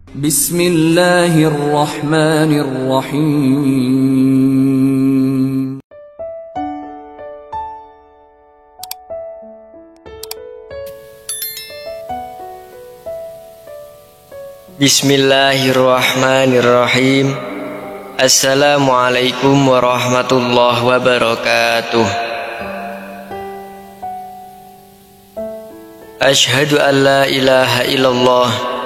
Bismillahirrahmanirrahim. Bismillahirrahmanirrahim. Assalamualaikum warahmatullahi wabarakatuh. Ashhadu an la ilaha illallah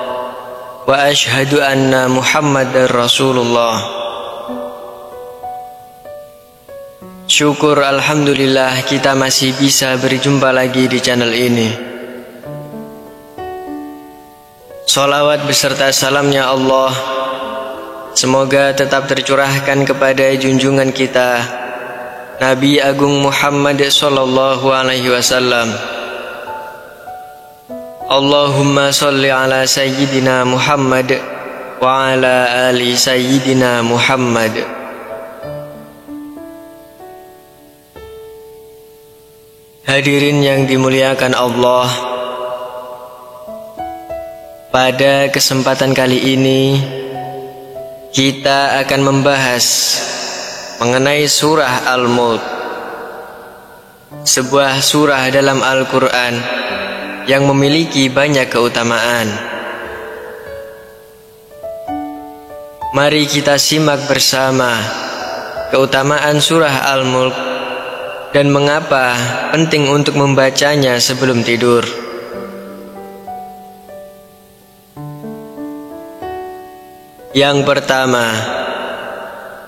wa ashhadu anna Muhammadar Rasulullah. Syukur alhamdulillah kita masih bisa berjumpa lagi di channel ini. Salawat beserta salamnya Allah semoga tetap tercurahkan kepada junjungan kita Nabi Agung Muhammad sallallahu alaihi wasallam. Allahumma sholli ala sayyidina Muhammad wa ala ali sayyidina Muhammad. Hadirin yang dimuliakan Allah, pada kesempatan kali ini kita akan membahas mengenai surah Al-Mulk, sebuah surah dalam Al-Quran yang memiliki banyak keutamaan. Mari kita simak bersama keutamaan surah Al-Mulk dan mengapa penting untuk membacanya sebelum tidur. Yang pertama,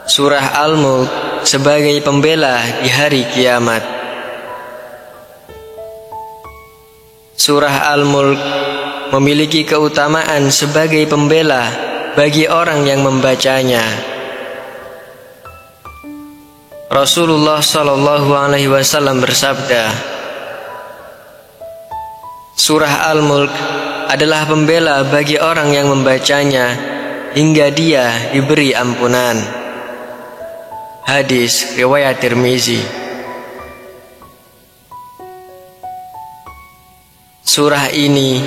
surah Al-Mulk sebagai pembela di hari kiamat. Surah Al-Mulk memiliki keutamaan sebagai pembela bagi orang yang membacanya. Rasulullah sallallahu alaihi wasallam bersabda, surah Al-Mulk adalah pembela bagi orang yang membacanya hingga dia diberi ampunan. Hadis riwayat Tirmizi. Surah ini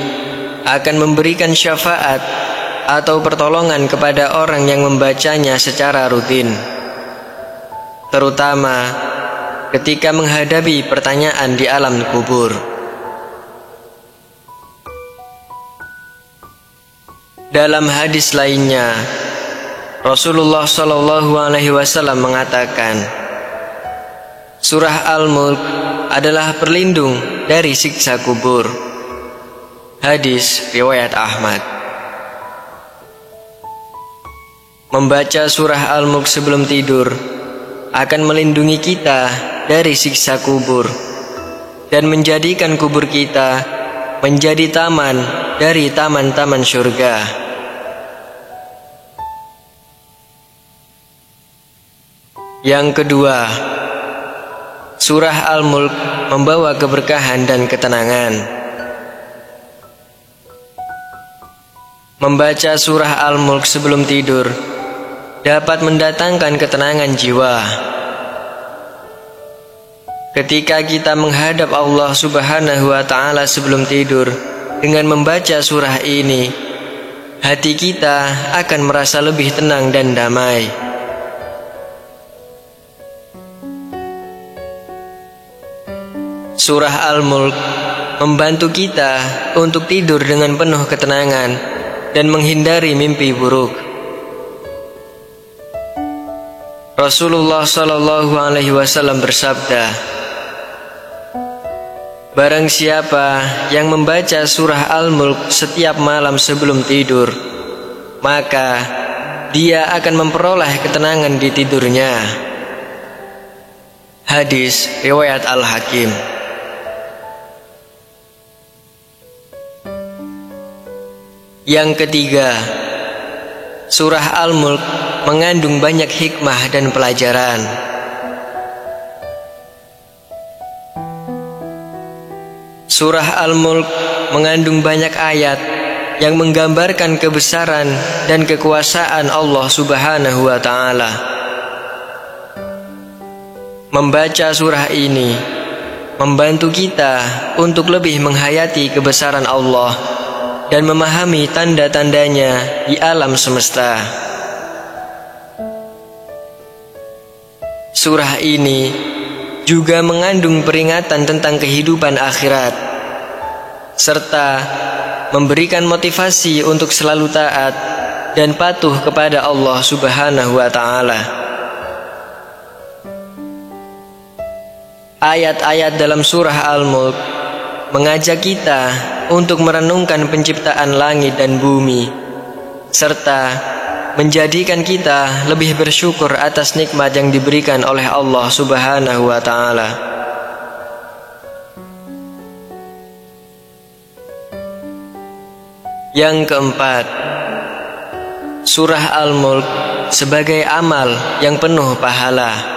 akan memberikan syafaat atau pertolongan kepada orang yang membacanya secara rutin, terutama ketika menghadapi pertanyaan di alam kubur. Dalam hadis lainnya, Rasulullah Shallallahu Alaihi Wasallam mengatakan, surah Al-Mulk adalah perlindung dari siksa kubur. Hadis riwayat Ahmad. Membaca surah Al-Mulk sebelum tidur akan melindungi kita dari siksa kubur dan menjadikan kubur kita menjadi taman dari taman-taman surga. Yang kedua, surah Al-Mulk membawa keberkahan dan ketenangan. Membaca surah Al-Mulk sebelum tidur dapat mendatangkan ketenangan jiwa. Ketika kita menghadap Allah Subhanahu wa Ta'ala sebelum tidur dengan membaca surah ini, hati kita akan merasa lebih tenang dan damai. Surah Al-Mulk membantu kita untuk tidur dengan penuh ketenangan dan menghindari mimpi buruk. Rasulullah Shallallahu Alaihi Wasallam bersabda, barang siapa yang membaca surah Al-Mulk setiap malam sebelum tidur, maka dia akan memperoleh ketenangan di tidurnya. Hadis riwayat Al-Hakim. Yang ketiga, surah Al-Mulk mengandung banyak hikmah dan pelajaran. Surah Al-Mulk mengandung banyak ayat yang menggambarkan kebesaran dan kekuasaan Allah Subhanahu wa Ta'ala. Membaca surah ini membantu kita untuk lebih menghayati kebesaran Allah dan memahami tanda-tandanya di alam semesta. Surah ini juga mengandung peringatan tentang kehidupan akhirat, serta memberikan motivasi untuk selalu taat dan patuh kepada Allah Subhanahu wa Ta'ala. Ayat-ayat dalam surah Al-Mulk mengajak kita untuk merenungkan penciptaan langit dan bumi, serta menjadikan kita lebih bersyukur atas nikmat yang diberikan oleh Allah Subhanahu wa Ta'ala. Yang keempat, surah Al-Mulk sebagai amal yang penuh pahala.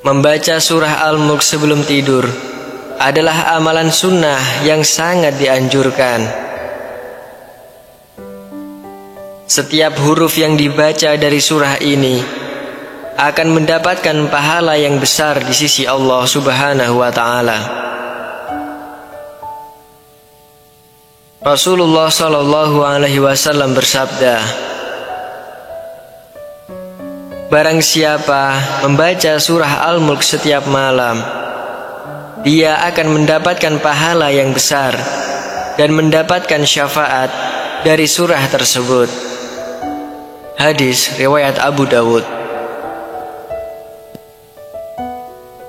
Membaca surah Al-Mulk sebelum tidur adalah amalan sunnah yang sangat dianjurkan. Setiap huruf yang dibaca dari surah ini akan mendapatkan pahala yang besar di sisi Allah Subhanahu wa Ta'ala. Rasulullah Shallallahu Alaihi Wasallam bersabda, barang siapa membaca surah Al-Mulk setiap malam, dia akan mendapatkan pahala yang besar dan mendapatkan syafaat dari surah tersebut. Hadis riwayat Abu Dawud.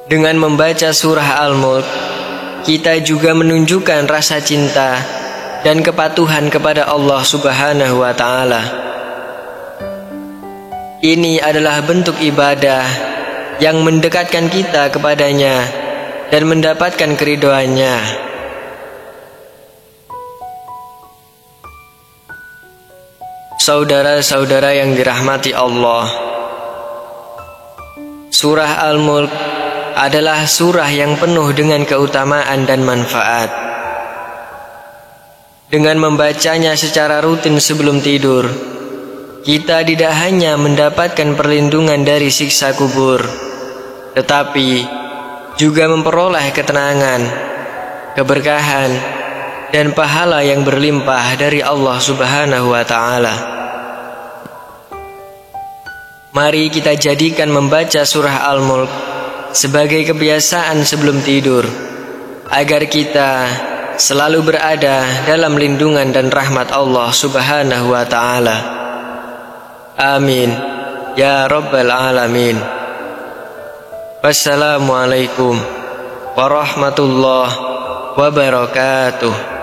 Dengan membaca surah Al-Mulk, kita juga menunjukkan rasa cinta dan kepatuhan kepada Allah Subhanahu wa Ta'ala. Ini adalah bentuk ibadah yang mendekatkan kita kepadanya dan mendapatkan keridhoannya. Saudara-saudara yang dirahmati Allah, surah Al-Mulk adalah surah yang penuh dengan keutamaan dan manfaat. Dengan membacanya secara rutin sebelum tidur, kita tidak hanya mendapatkan perlindungan dari siksa kubur, tetapi juga memperoleh ketenangan, keberkahan, dan pahala yang berlimpah dari Allah Subhanahu wa Ta'ala. Mari kita jadikan membaca surah Al-Mulk sebagai kebiasaan sebelum tidur, agar kita selalu berada dalam lindungan dan rahmat Allah Subhanahu wa Ta'ala. Amin ya Rabbal Alamin. Wassalamualaikum warahmatullahi wabarakatuh.